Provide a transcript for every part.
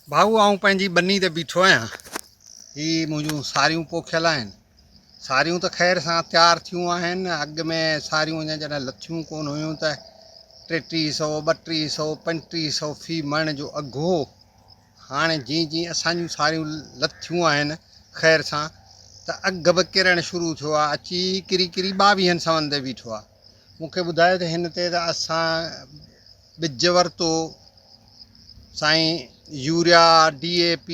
भाऊ आऊं पंहिंजी ॿनी ते बीठो आहियां। ही मुंहिंजूं सारियूं पोखियल आहिनि। सारियूं त ख़ैर सां तयारु थियूं आहिनि। अॻु में सारियूं अञा जॾहिं लथियूं कोन हुयूं त 3300 3200 3500 फी मण जो अघु हो। हाणे जीअं जीअं असांजूं सारियूं लथियूं आहिनि ख़ैर सां त अघु बि किरणु शुरू थियो आहे। अची किरी किरी 2200 ते बीठो आहे। मूंखे ॿुधायो त हिन ते त असां ॿिज वरितो साईं, यूरिया DAP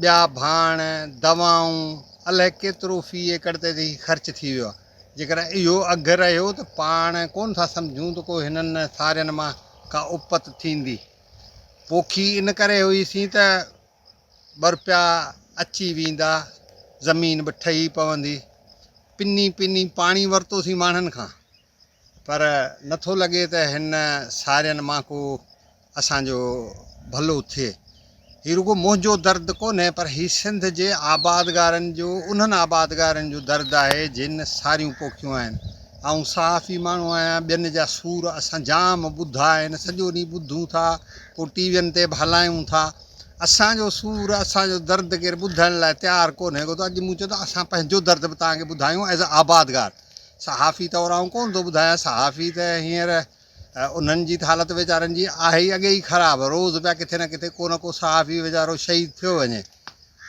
ॿिया भाण दवाऊं अलाए केतिरो फी एकड़ ते ख़र्च थी वियो आहे। जेकर इहो अघु रहियो त पाण कोन था सम्झूं त को हिननि सारियुनि मां का उपत थींदी। पोखी इन करे हुईसीं त ॿ रुपया अची वेंदा, ज़मीन बि ठही पवंदी। पिनी पिनी पाणी वरितोसीं माण्हुनि खां, पर नथो लॻे त हिन सारियुनि मां को असांजो भलो थिए। हीउ रुॻो मुंहिंजो दर्द कोन्हे, पर हीउ सिंध जे आबादगारनि जो, उन्हनि आबादगारनि जो दर्द आहे जिन सारियूं पोखियूं आहिनि। ऐं साफ़ ई माण्हू आहियां, ॿियनि जा सूर असां जाम ॿुधा आहिनि, सॼो ॾींहुं ॿुधूं था, को टीवियुनि ते बि हलायूं था। असांजो सूर, असांजो दर्द केरु ॿुधण लाइ तयारु कोन्हे को। त अॼु मूं चयो त असां पंहिंजो दर्द बि तव्हांखे ॿुधायूं एज़ अ आबादगार। सहाफ़ी तौरु आऊं कोन थो ॿुधायां। सहाफ़ी त हींअर उन्हनि जी त हालति वीचारनि जी आहे ई अॻे ई ख़राबु। रोज़ु पिया किथे न किथे को न को सहाफ़ी वीचारो शहीद थियो वञे।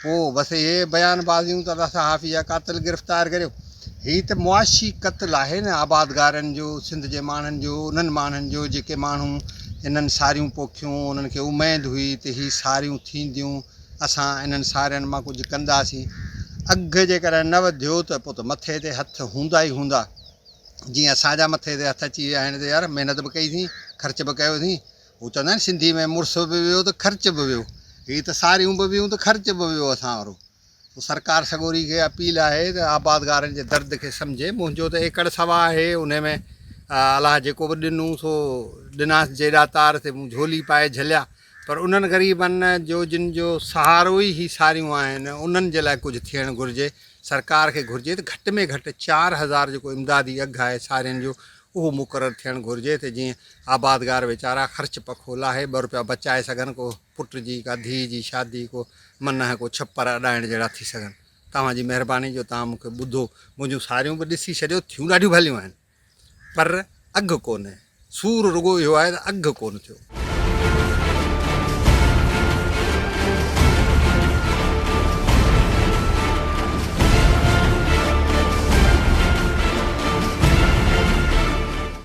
पोइ बसि इहे बयानबाज़ियूं त सहाफ़ी जा क़ातिल गिरफ़्तार करियो। हीअ त मुआशी क़त्ल आहे न आबादगारनि जो, सिंध जे माण्हुनि जो, उन्हनि माण्हुनि जो जेके माण्हू इन्हनि सारियूं पोखियूं। उन्हनि खे उमेद हुई त हीअ सारियूं थींदियूं, असां इन्हनि सारियुनि मां कुझु कंदासीं। अघु जेकर न वधियो त पोइ त मथे ते हथ हूंदा ई हूंदा। जीअं असांजा मथे ते हथ अची विया आहिनि त यार महिनत बि कईसीं, ख़र्च बि कयोसीं। हू चवंदा आहिनि सिंधी में, मुड़ुस बि वियो त ख़र्च बि वियो। हीअ त सारियूं बि वियूं त ख़र्च बि वियो असां वारो। सरकार सॻोरी खे अपील आहे त आबादगारनि जे दर्द खे सम्झे। मुंहिंजो त एकड़ सवा आहे, उन में अलाह जेको बि ॾिनूं सो ॾिनासीं जेॾा तार ते मूं झोली पाए झलिया। पर उन्हनि ग़रीबनि जो जिन जो सहारो ई सारियूं आहिनि, उन्हनि जे लाइ कुझु थियणु घुरिजे। सरकार खे घुरिजे त घटि में घटि 4000 जेको इमदादी अघु आहे सारियुनि जो, उहो मुक़ररु थियणु घुरिजे त जीअं आबादगार वीचारा ख़र्च पखो लाहे 2 रुपया बचाए सघनि। को पुट जी, का धीउ जी शादी, को मन को छप्पर अॾाइण जहिड़ा थी सघनि। तव्हांजी महिरबानी जो तव्हां मूंखे ॿुधो। मुंहिंजूं सारियूं बि ॾिसी छॾियो, थियूं ॾाढियूं भलियूं आहिनि, पर अघु कोन्हे। सूर रुॻो इहो आहे त अघु कोन थियो।